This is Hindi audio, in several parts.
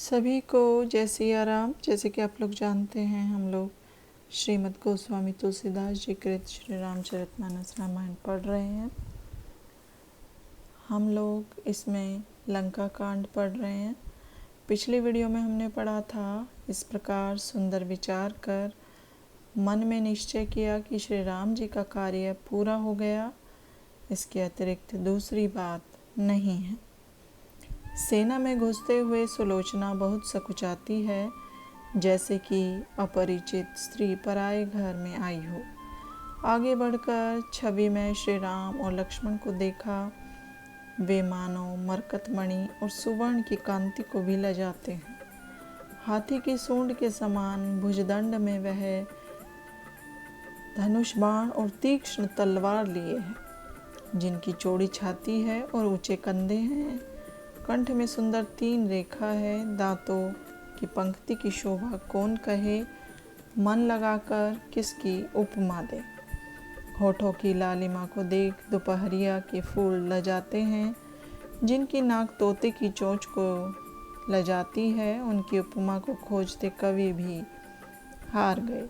सभी को जय सिया राम। जैसे कि आप लोग जानते हैं, हम लोग श्रीमद् गोस्वामी तुलसीदास जी कृत श्री रामचरितमानस रामायण पढ़ रहे हैं। हम लोग इसमें लंका कांड पढ़ रहे हैं। पिछली वीडियो में हमने पढ़ा था, इस प्रकार सुंदर विचार कर मन में निश्चय किया कि श्री राम जी का कार्य पूरा हो गया, इसके अतिरिक्त दूसरी बात नहीं है। सेना में घुसते हुए सुलोचना बहुत सकुचाती है, जैसे कि अपरिचित स्त्री पराए घर में आई हो। आगे बढ़कर छवि में श्री राम और लक्ष्मण को देखा। वे मानो मरकतमणि और सुवर्ण की कांति को भी लजाते हैं। हाथी की सूंड के समान भुजदंड में वह धनुष बाण और तीक्ष्ण तलवार लिए है, जिनकी चौड़ी छाती है और ऊंचे कंधे हैं। कंठ में सुंदर 3 रेखा है। दांतों की पंक्ति की शोभा कौन कहे, मन लगाकर किसकी उपमा दे। होठों की लालिमा को देख दोपहरिया के फूल लजाते हैं। जिनकी नाक तोते की चोंच को लजाती है, उनकी उपमा को खोजते कवि भी हार गए।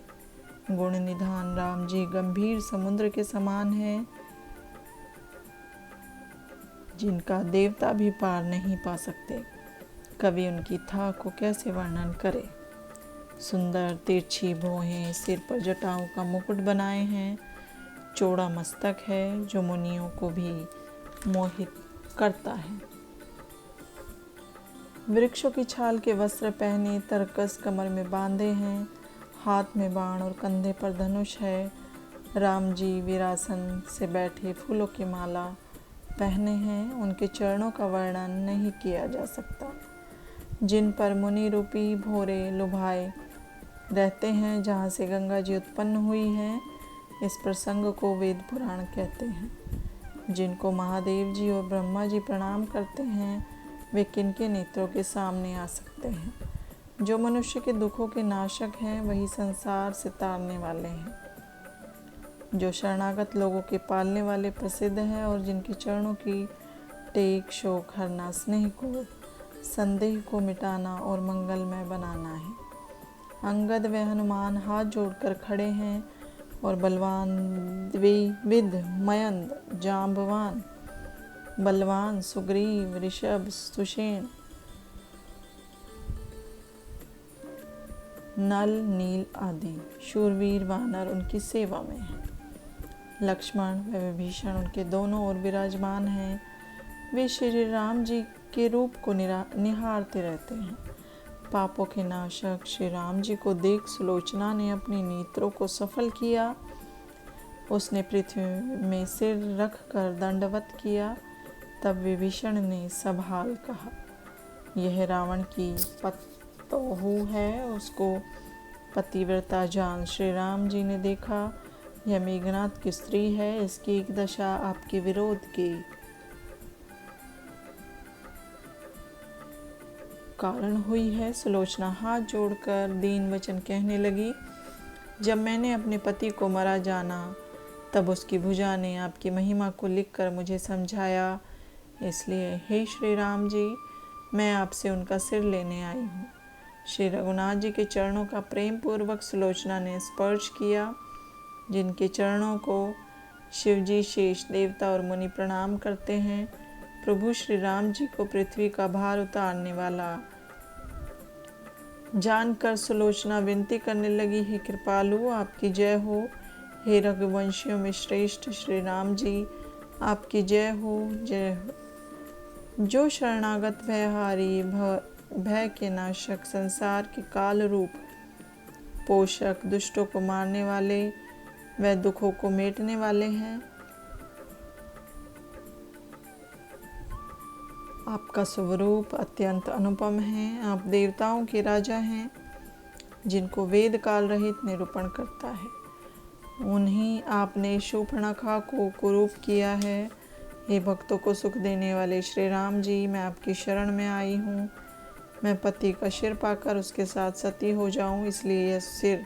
गुण निधान राम जी गंभीर समुद्र के समान है, जिनका देवता भी पार नहीं पा सकते। कवि उनकी था को कैसे वर्णन करे। सुंदर तिरछी भौहें, सिर पर जटाओं का मुकुट बनाए हैं। चौड़ा मस्तक है, जो मुनियों को भी मोहित करता है। वृक्षों की छाल के वस्त्र पहने तरकस कमर में बांधे हैं। हाथ में बाण और कंधे पर धनुष है। राम जी वीरासन से बैठे फूलों की माला पहने हैं। उनके चरणों का वर्णन नहीं किया जा सकता, जिन पर मुनि रूपी भोरे लुभाए रहते हैं, जहाँ से गंगा जी उत्पन्न हुई हैं। इस प्रसंग को वेद पुराण कहते हैं। जिनको महादेव जी और ब्रह्मा जी प्रणाम करते हैं, वे किनके नेत्रों के सामने आ सकते हैं। जो मनुष्य के दुखों के नाशक हैं, वही संसार से तारने वाले हैं। जो शरणागत लोगों के पालने वाले प्रसिद्ध हैं, और जिनके चरणों की टेक शोक हरना, स्नेह को, संदेह को मिटाना और मंगलमय बनाना है। अंगद व हनुमान हाथ जोड़कर खड़े हैं, और बलवान विद मयंद जाम्बवान बलवान सुग्रीव ऋषभ सुषेण नल नील आदि शूरवीर वानर उनकी सेवा में हैं। लक्ष्मण व विभीषण उनके दोनों ओर विराजमान हैं। वे श्री राम जी के रूप को निहारते रहते हैं। पापों के नाशक श्री राम जी को देख सुलोचना ने अपने नेत्रों को सफल किया। उसने पृथ्वी में सिर रख कर दंडवत किया। तब विभीषण ने सभाल कहा, यह रावण की पतोहू है। उसको पतिव्रता जान श्री राम जी ने देखा। यह मेघनाथ की स्त्री है। इसकी एक दशा आपके विरोध के कारण हुई है। सुलोचना हाथ जोड़कर दीन वचन कहने लगी, जब मैंने अपने पति को मरा जाना, तब उसकी भुजा ने आपकी महिमा को लिखकर मुझे समझाया। इसलिए हे श्री राम जी, मैं आपसे उनका सिर लेने आई हूँ। श्री रघुनाथ जी के चरणों का प्रेम पूर्वक सुलोचना ने स्पर्श किया, जिनके चरणों को शिवजी, शेष देवता और मुनि प्रणाम करते हैं। प्रभु श्री राम जी को पृथ्वी का भार उतारने वाला जानकर सुलोचना विनती करने लगी, हे कृपालु, आपकी जय हो। हे रघुवंशियों में श्रेष्ठ श्री राम जी, आपकी जय हो, जय हो। जो शरणागत भयहारी, भय के नाशक, संसार के काल रूप पोषक, दुष्टों को मारने वाले व दुखों को मेटने वाले हैं। आपका स्वरूप अत्यंत अनुपम है। आप देवताओं के राजा हैं, जिनको वेद काल रहित निरूपण करता है। उन्हीं आपने शूर्पणखा को कुरूप किया है। हे भक्तों को सुख देने वाले श्री राम जी, मैं आपकी शरण में आई हूँ। मैं पति का सिर पाकर उसके साथ सती हो जाऊँ, इसलिए यह सिर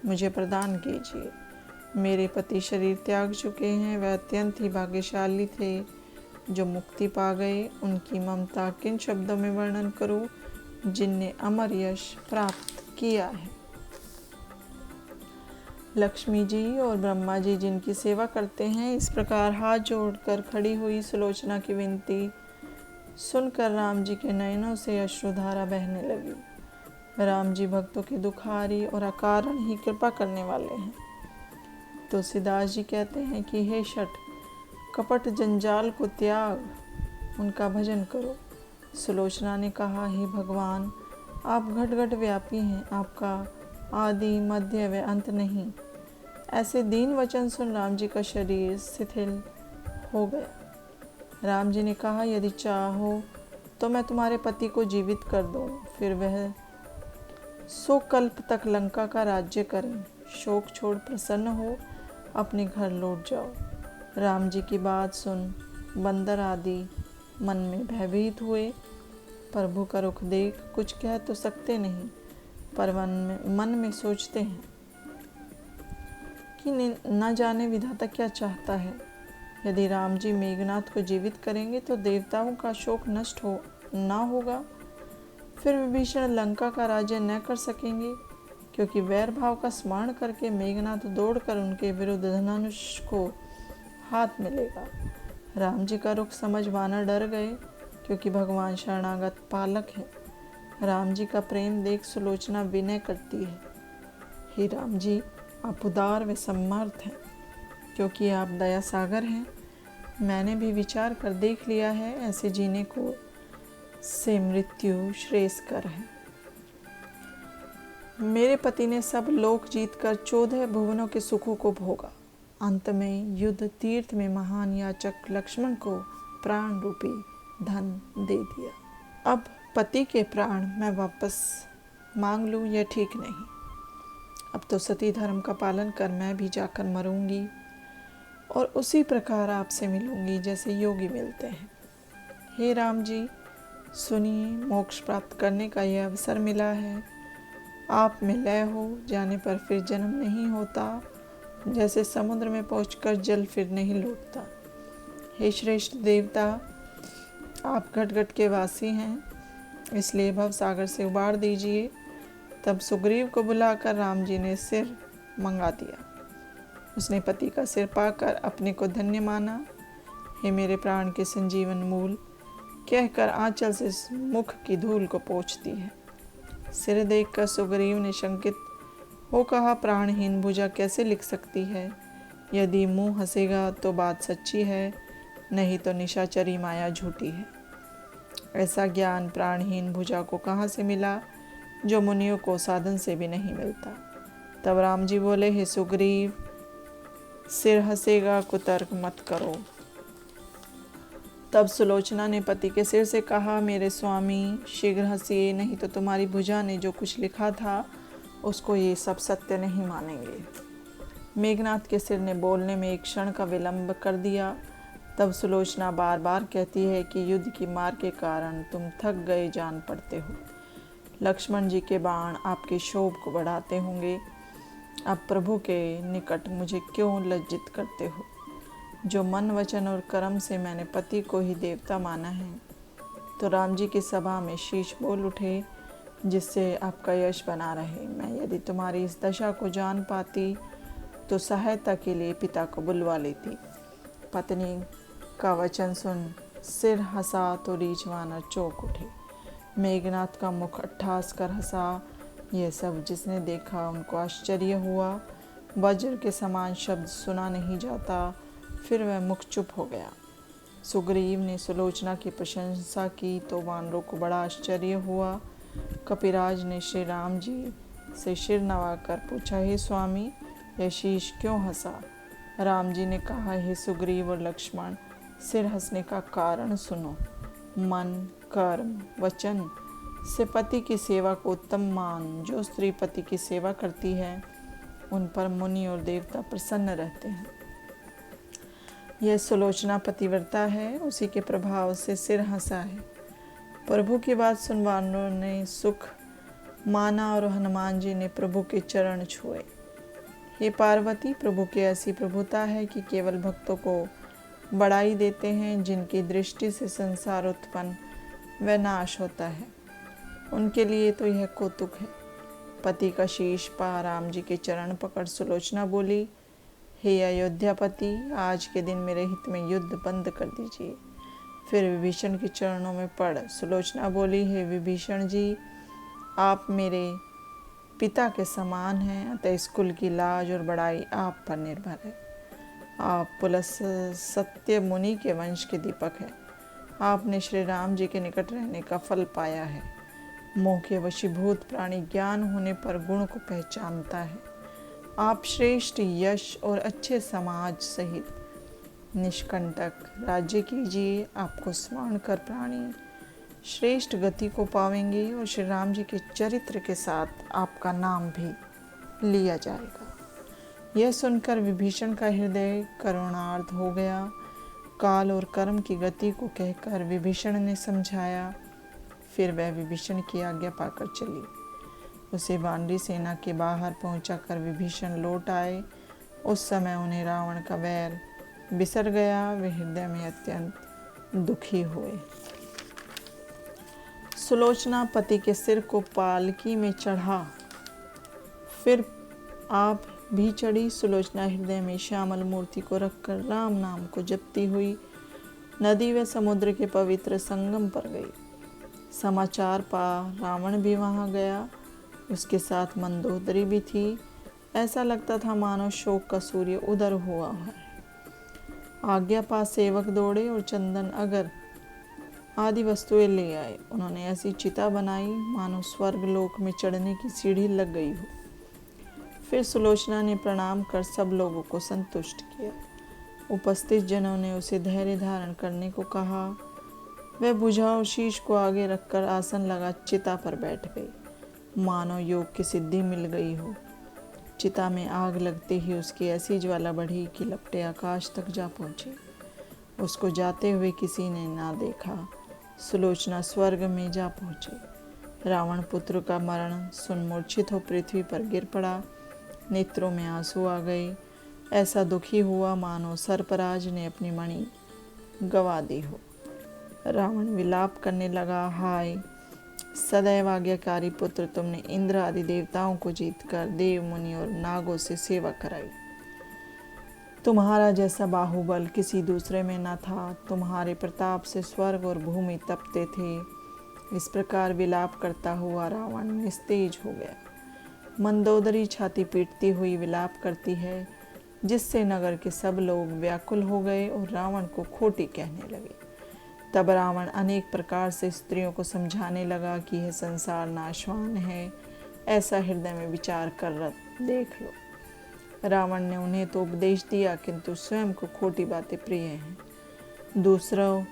मुझे प्रदान कीजिए। मेरे पति शरीर त्याग चुके हैं। वह अत्यंत ही भाग्यशाली थे, जो मुक्ति पा गए। उनकी ममता किन शब्दों में वर्णन करूं। जिनने अमर यश प्राप्त किया है। लक्ष्मी जी और ब्रह्मा जी जिनकी सेवा करते हैं, इस प्रकार हाथ जोड़कर खड़ी हुई सुलोचना की विनती सुनकर राम जी के नयनों से अश्रुधारा बहने लगी। राम जी भक्तों की दुखारी और अकारण ही कृपा करने वाले हैं। तुलसीदास जी कहते हैं कि हे शठ, कपट जंजाल को त्याग, उनका भजन करो। सुलोचना ने कहा, हे भगवान, आप घट घट व्यापी हैं, आपका आदि मध्य व अंत नहीं। ऐसे दीन वचन सुन राम जी का शरीर शिथिल हो गया। राम जी ने कहा, यदि चाहो तो मैं तुम्हारे पति को जीवित कर दूं, फिर वह 100 कल्प तक लंका का राज्य करें। शोक छोड़ प्रसन्न हो अपने घर लौट जाओ। राम जी की बात सुन बंदर आदि मन में भयभीत हुए। प्रभु का रुख देख कुछ कह तो सकते नहीं, पर मन में सोचते हैं कि न जाने विधाता क्या चाहता है। यदि राम जी मेघनाथ को जीवित करेंगे तो देवताओं का शोक नष्ट ना होगा, फिर विभीषण लंका का राज्य न कर सकेंगे, क्योंकि वैर भाव का स्मरण करके मेघनाथ दौड़कर उनके विरुद्ध धनुष को हाथ में लेगा। राम जी का रुख समझ वानर डर गए, क्योंकि भगवान शरणागत पालक है। राम जी का प्रेम देख सुलोचना विनय करती है, हे राम जी, आप उदार व समर्थ हैं, क्योंकि आप दया सागर हैं। मैंने भी विचार कर देख लिया है, ऐसे जीने को से मृत्यु श्रेयस्कर है। मेरे पति ने सब लोक जीतकर 14 भुवनों के सुखों को भोगा। अंत में युद्ध तीर्थ में महान याचक लक्ष्मण को प्राण रूपी धन दे दिया। अब पति के प्राण मैं वापस मांग लूं, यह ठीक नहीं। अब तो सती धर्म का पालन कर मैं भी जाकर मरूंगी और उसी प्रकार आपसे मिलूंगी जैसे योगी मिलते हैं। हे राम जी, सुनिए, मोक्ष प्राप्त करने का यह अवसर मिला है। आप में लय हो जाने पर फिर जन्म नहीं होता, जैसे समुद्र में पहुंचकर जल फिर नहीं लौटता। हे श्रेष्ठ देवता, आप घट घट के वासी हैं, इसलिए भव सागर से उबार दीजिए। तब सुग्रीव को बुलाकर राम जी ने सिर मंगा दिया। उसने पति का सिर पाकर अपने को धन्य माना। हे मेरे प्राण के संजीवन मूल, कहकर आंचल से मुख की धूल को पोंछती है। सिर देखकर सुग्रीव ने शंकित हो कहा, प्राणहीन भुजा कैसे लिख सकती है? यदि मुंह हंसेगा तो बात सच्ची है, नहीं तो निशाचरी माया झूठी है। ऐसा ज्ञान प्राणहीन भुजा को कहाँ से मिला, जो मुनियों को साधन से भी नहीं मिलता। तब राम जी बोले, हे सुग्रीव, सिर हंसेगा कुतर्क मत करो। तब सुलोचना ने पति के सिर से कहा, मेरे स्वामी, शीघ्र हंसिए, नहीं तो तुम्हारी भुजा ने जो कुछ लिखा था उसको ये सब सत्य नहीं मानेंगे। मेघनाथ के सिर ने बोलने में एक क्षण का विलंब कर दिया। तब सुलोचना बार बार कहती है कि युद्ध की मार के कारण तुम थक गए जान पड़ते हो। लक्ष्मण जी के बाण आपके शोभ को बढ़ाते होंगे। अब प्रभु के निकट मुझे क्यों लज्जित करते हो? जो मन वचन और कर्म से मैंने पति को ही देवता माना है। तो राम जी की सभा में शीश बोल उठे, जिससे आपका यश बना रहे। मैं यदि तुम्हारी इस दशा को जान पाती तो सहायता के लिए पिता को बुलवा लेती। पत्नी का वचन सुन सिर हंसा तो रीछ वानर चौंक उठे। मेघनाथ का मुख अट्ठास कर हंसा। यह सब जिसने देखा उनको आश्चर्य हुआ। वज्र के समान शब्द सुना नहीं जाता। फिर वह मुख चुप हो गया। सुग्रीव ने सुलोचना की प्रशंसा की तो वानरों को बड़ा आश्चर्य हुआ। कपिराज ने श्री राम जी से सिर नवाकर पूछा, हे स्वामी, यह शीश क्यों हंसा? राम जी ने कहा, हे सुग्रीव और लक्ष्मण, सिर हंसने का कारण सुनो। मन, कर्म, वचन से पति की सेवा को उत्तम मान जो स्त्री पति की सेवा करती है, उन पर मुनि और देवता प्रसन्न रहते हैं। यह सुलोचना पतिव्रता है, उसी के प्रभाव से सिर हंसा है। प्रभु की बात सुन वानरों ने सुख माना और हनुमान जी ने प्रभु के चरण छुए। हे पार्वती, प्रभु की ऐसी प्रभुता है कि केवल भक्तों को बढ़ाई देते हैं, जिनकी दृष्टि से संसार उत्पन्न व नाश होता है। उनके लिए तो यह कौतुक है। पति का शीश पा राम जी के चरण पकड़ सुलोचना बोली, हे अयोध्यापति, आज के दिन मेरे हित में युद्ध बंद कर दीजिए। फिर विभीषण के चरणों में पड़ सुलोचना बोली, हे विभीषण जी, आप मेरे पिता के समान हैं, अतः इस कुल की लाज और बड़ाई आप पर निर्भर है। आप पुलस सत्य मुनि के वंश के दीपक हैं। आपने श्री राम जी के निकट रहने का फल पाया है। मोह के वशीभूत प्राणी ज्ञान होने पर गुण को पहचानता है। आप श्रेष्ठ यश और अच्छे समाज सहित निष्कंटक राज्य कीजिए। आपको स्मरण कर प्राणी श्रेष्ठ गति को पावेंगे और श्री राम जी के चरित्र के साथ आपका नाम भी लिया जाएगा। यह सुनकर विभीषण का हृदय करुणार्ध हो गया। काल और कर्म की गति को कहकर विभीषण ने समझाया। फिर वह विभीषण की आज्ञा पाकर चली। उसे वानरी सेना के बाहर पहुंचाकर विभीषण लौट आए। उस समय उन्हें रावण का वैर बिसर गया। वे हृदय में अत्यंत दुखी हुए। सुलोचना पति के सिर को पालकी में चढ़ा, फिर आप भी चढ़ी। सुलोचना हृदय में श्यामल मूर्ति को रखकर राम नाम को जपती हुई नदी व समुद्र के पवित्र संगम पर गई। समाचार पा रावण भी वहां गया। उसके साथ मंदोदरी भी थी। ऐसा लगता था मानो शोक का सूर्य उदय हुआ है। आज्ञा पा सेवक दौड़े और चंदन अगर आदि वस्तुएं ले आए। उन्होंने ऐसी चिता बनाई मानो स्वर्ग लोक में चढ़ने की सीढ़ी लग गई हो। फिर सुलोचना ने प्रणाम कर सब लोगों को संतुष्ट किया। उपस्थित जनों ने उसे धैर्य धारण करने को कहा। वह बुझाऊ शीश को आगे रखकर आसन लगा चिता पर बैठ गई, मानो योग की सिद्धि मिल गई हो। चिता में आग लगते ही उसकी ऐसी ज्वाला बढ़ी कि लपटें आकाश तक जा पहुंची। उसको जाते हुए किसी ने ना देखा। सुलोचना स्वर्ग में जा पहुंची। रावण पुत्र का मरण सुन मूर्छित हो पृथ्वी पर गिर पड़ा। नेत्रों में आंसू आ गए। ऐसा दुखी हुआ मानो सर्पराज ने अपनी मणि गवा दी हो। रावण विलाप करने लगा, हाय सदैव आज्ञाकारी पुत्र, तुमने इंद्र आदि देवताओं को जीतकर देव मुनि और नागों से सेवा कराई। तुम्हारा जैसा बाहुबल किसी दूसरे में न था। तुम्हारे प्रताप से स्वर्ग और भूमि तपते थे। इस प्रकार विलाप करता हुआ रावण निस्तेज हो गया। मंदोदरी छाती पीटती हुई विलाप करती है, जिससे नगर के सब लोग व्याकुल हो गए और रावण को खोटी कहने लगे। तब रावण अनेक प्रकार से स्त्रियों को समझाने लगा कि यह संसार नाशवान है, ऐसा हृदय में विचार कर देख लो। रावण ने उन्हें तो उपदेश दिया, किंतु स्वयं को खोटी बातें प्रिय हैं। दूसरों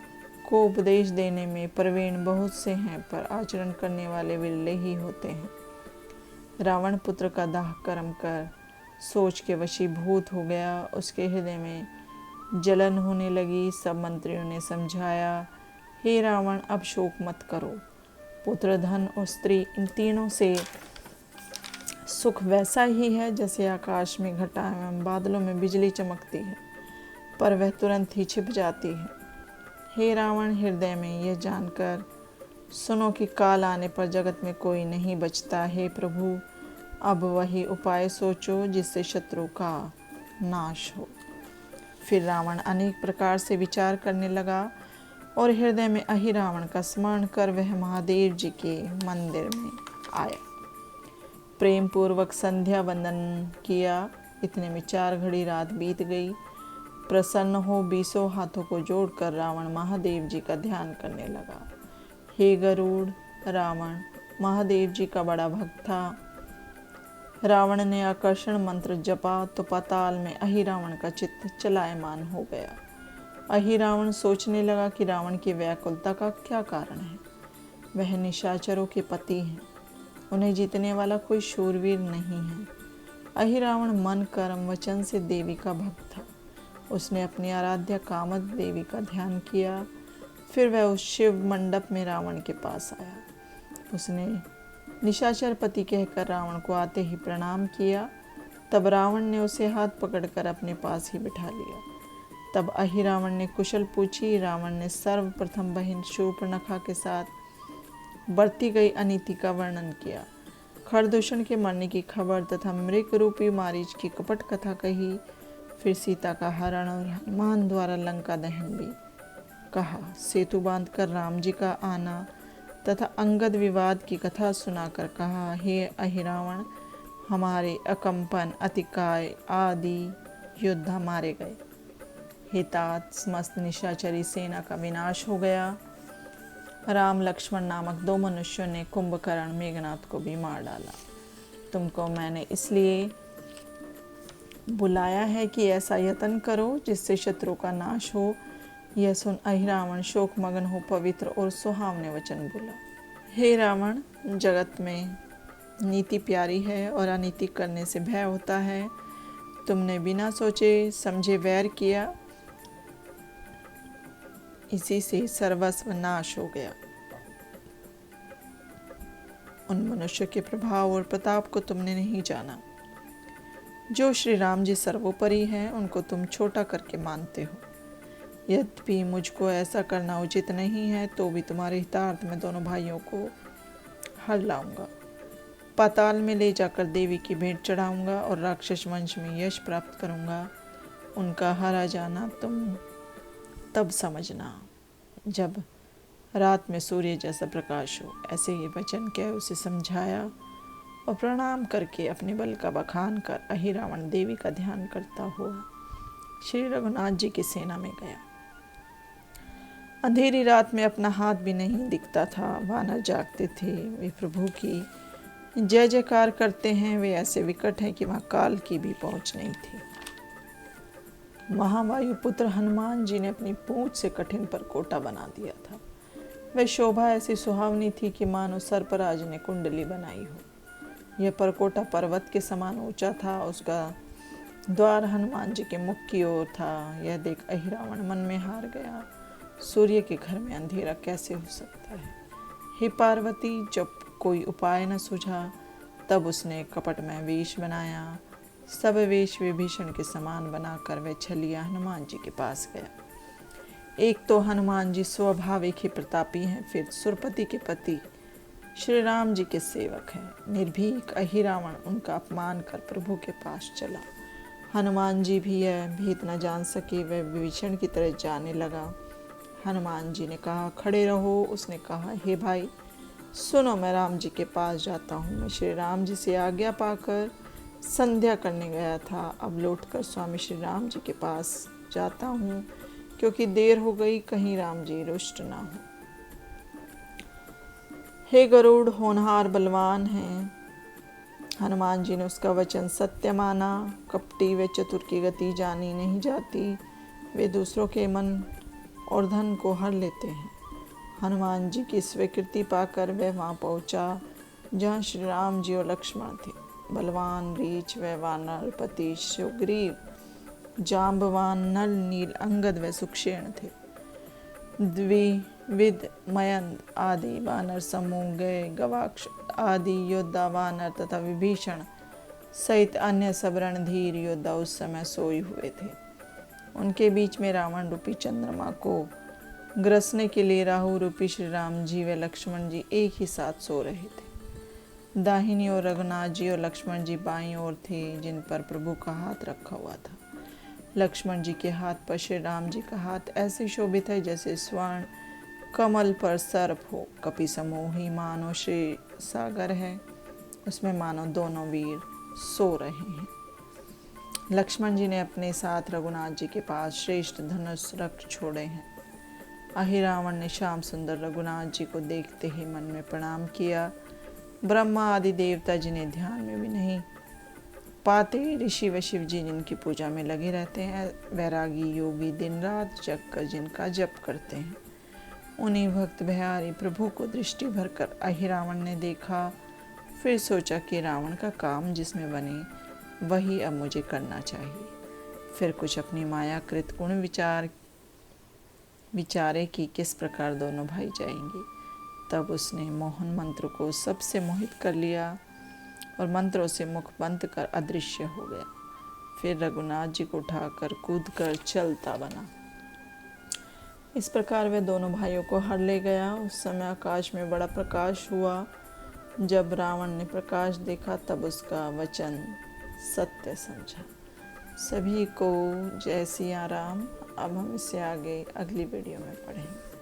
को उपदेश देने में प्रवीण बहुत से हैं, पर आचरण करने वाले विरले ही होते हैं। रावण पुत्र का दाह कर्म कर सोच के वशीभूत हो गया। उसके हृदय में जलन होने लगी। सब मंत्रियों ने समझाया, हे रावण, अब शोक मत करो। पुत्र, धन और स्त्री, इन तीनों से सुख वैसा ही है जैसे आकाश में घटा एवं बादलों में बिजली चमकती है, पर वह तुरंत ही छिप जाती है। हे रावण, हृदय में यह जानकर सुनो कि काल आने पर जगत में कोई नहीं बचता। हे प्रभु, अब वही उपाय सोचो जिससे शत्रु का नाश हो। फिर रावण अनेक प्रकार से विचार करने लगा और हृदय में अहिरावण का स्मरण कर वह महादेव जी के मंदिर में आया। प्रेम पूर्वक संध्या वंदन किया। इतने में 4 घड़ी रात बीत गई। प्रसन्न हो 20 हाथों को जोड़कर रावण महादेव जी का ध्यान करने लगा। हे गरुड़, रावण महादेव जी का बड़ा भक्त था। रावण ने आकर्षण मंत्र जपा तो पाताल में अहिरावण का चित्त चलायमान हो गया। अहिरावण सोचने लगा कि रावण की व्याकुलता का क्या कारण है। वह निशाचरों के पति हैं, उन्हें जीतने वाला कोई शूरवीर नहीं है। अहिरावण मन कर्म वचन से देवी का भक्त था। उसने अपनी आराध्या कामद देवी का ध्यान किया। फिर वह उस शिव मंडप में रावण के पास आया। उसने निशाचर पति कहकर रावण को आते ही प्रणाम किया। तब रावण ने उसे हाथ पकड़कर अपने पास ही बिठा लिया। तब अहिरावण ने कुशल पूछी। रावण ने सर्वप्रथम बहन शूर्पणखा के साथ बरती गई अनीति का वर्णन किया। खरदूषण के मरने की खबर तथा मृग रूपी मारीच की कपट कथा कही। फिर सीता का हरण और हनुमान द्वारा लंका दहन भी कहा। सेतु बांधकर राम जी का आना तथा अंगद विवाद की कथा सुनाकर कहा, हे अहिरावण, हमारे अकंपन, अतिकाय आदि योद्धा मारे गए। हे तात, समस्त निशाचरी सेना का विनाश हो गया। राम लक्ष्मण नामक 2 मनुष्यों ने कुंभकर्ण मेघनाथ को भी मार डाला। तुमको मैंने इसलिए बुलाया है कि ऐसा यत्न करो जिससे शत्रु का नाश हो। यह सुन अहिरावण शोक मगन हो पवित्र और सुहावने वचन बोला। हे रावण, जगत में नीति प्यारी है और अनीति करने से भय होता है। तुमने बिना सोचे समझे वैर किया, इसी से सर्वस्व नाश हो गया। उन मनुष्य के प्रभाव और प्रताप को तुमने नहीं जाना। जो श्री राम जी सर्वोपरि हैं, उनको तुम छोटा करके मानते हो। यद्यपि मुझको ऐसा करना उचित नहीं है, तो भी तुम्हारे हितार्थ में दोनों भाइयों को हर लाऊंगा। पाताल में ले जाकर देवी की भेंट चढ़ाऊंगा और राक्षस वंश में यश प्राप्त करूंगा। उनका हरा जाना तुम तब समझना जब रात में सूर्य जैसा प्रकाश हो। ऐसे ही वचन कह उसे समझाया और प्रणाम करके अपने बल का बखान कर अहिरावण देवी का ध्यान करता हुआ श्री रघुनाथ जी की सेना में गया। अंधेरी रात में अपना हाथ भी नहीं दिखता था। वानर जागते थे, वे प्रभु की जय जयकार करते हैं। वे ऐसे विकट हैं कि वहाँ काल की भी पहुँच नहीं थी। महावायु पुत्र हनुमान जी ने अपनी पूंछ से कठिन परकोटा बना दिया था। वह शोभा ऐसी सुहावनी थी कि मानो सर्पराज ने कुंडली बनाई हो। यह परकोटा पर्वत के समान ऊंचा था। उसका द्वार हनुमान जी के मुख की ओर था। यह देख अहिरावण मन में हार गया। सूर्य के घर में अंधेरा कैसे हो सकता है? हे पार्वती, जब कोई उपाय न सूझा तब उसने कपट में वेश बनाया। सब वेश विभीषण के समान बनाकर वह छलिया हनुमान जी के पास गया। एक तो हनुमान जी स्वाभाविक ही प्रतापी हैं, फिर सुरपति के पति श्री राम जी के सेवक हैं। निर्भीक अहिरावण उनका अपमान कर प्रभु के पास चला। हनुमान जी भी यह भेद न जान सके। वह विभीषण की तरह जाने लगा। हनुमान जी ने कहा, खड़े रहो। उसने कहा, हे भाई सुनो, मैं राम जी के पास जाता हूँ। मैं श्री राम जी से आज्ञा पाकर संध्या करने गया था। अब लौटकर स्वामी श्री राम जी के पास जाता हूँ, क्योंकि देर हो गई, कहीं राम जी रुष्ट ना हो। हे गरुड़, होनहार बलवान हैं। हनुमान जी ने उसका वचन सत्य माना। कपटी व चतुर की गति जानी नहीं जाती। वे दूसरों के मन और धन को हर लेते हैं। हनुमान जी की स्वीकृति पाकर वह वहाँ पहुँचा जहाँ श्री राम जी और लक्ष्मण थे। बलवान रीछ व वानर पति सुग्रीव, जाम्बवान नल नील अंगद व सुक्षेण थे। द्विविद मयंद आदि वानर समूह गए। गवाक्ष आदि योद्धा वानर तथा विभीषण सहित अन्य सब रणधीर योद्धा उस समय सोए हुए थे। उनके बीच में रावण रूपी चंद्रमा को ग्रसने के लिए राहु रूपी श्री राम जी व लक्ष्मण जी एक ही साथ सो रहे थे। दाहिनी ओर रघुनाथ जी और लक्ष्मण जी बाईं ओर थे, जिन पर प्रभु का हाथ रखा हुआ था। लक्ष्मण जी के हाथ पर श्री राम जी का हाथ ऐसे शोभित है जैसे स्वर्ण कमल पर सर्प हो। कपि समूही मानो श्री सागर है, उसमें मानो दोनों वीर सो रहे हैं। लक्ष्मण जी ने अपने साथ रघुनाथ जी के पास श्रेष्ठ धनुष रख छोड़े हैं। अहिरावण ने श्याम सुंदर रघुनाथ जी को देखते ही मन में प्रणाम किया। ब्रह्मा आदि देवता जिन्हें ध्यान में भी नहीं पाते, ऋषि व शिव जी जिनकी पूजा में लगे रहते हैं, वैरागी योगी दिन रात जग कर जिनका जप करते हैं, उन्हीं भक्त बिहारी प्रभु को दृष्टि भर कर अहिरावण ने देखा। फिर सोचा कि रावण का काम जिसमें बने वही अब मुझे करना चाहिए। फिर कुछ अपनी मायाकृत गुण विचारे कि किस प्रकार दोनों भाई जाएंगे। तब उसने मोहन मंत्र को सबसे मोहित कर लिया और मंत्रों से मुख बंद कर अदृश्य हो गया। फिर रघुनाथ जी को उठाकर कूद कर चलता बना। इस प्रकार वह दोनों भाइयों को हर ले गया। उस समय आकाश में बड़ा प्रकाश हुआ। जब रावण ने प्रकाश देखा तब उसका वचन सत्य समझा। सभी को जय सिया राम। अब हम इससे आगे अगली वीडियो में पढ़ेंगे।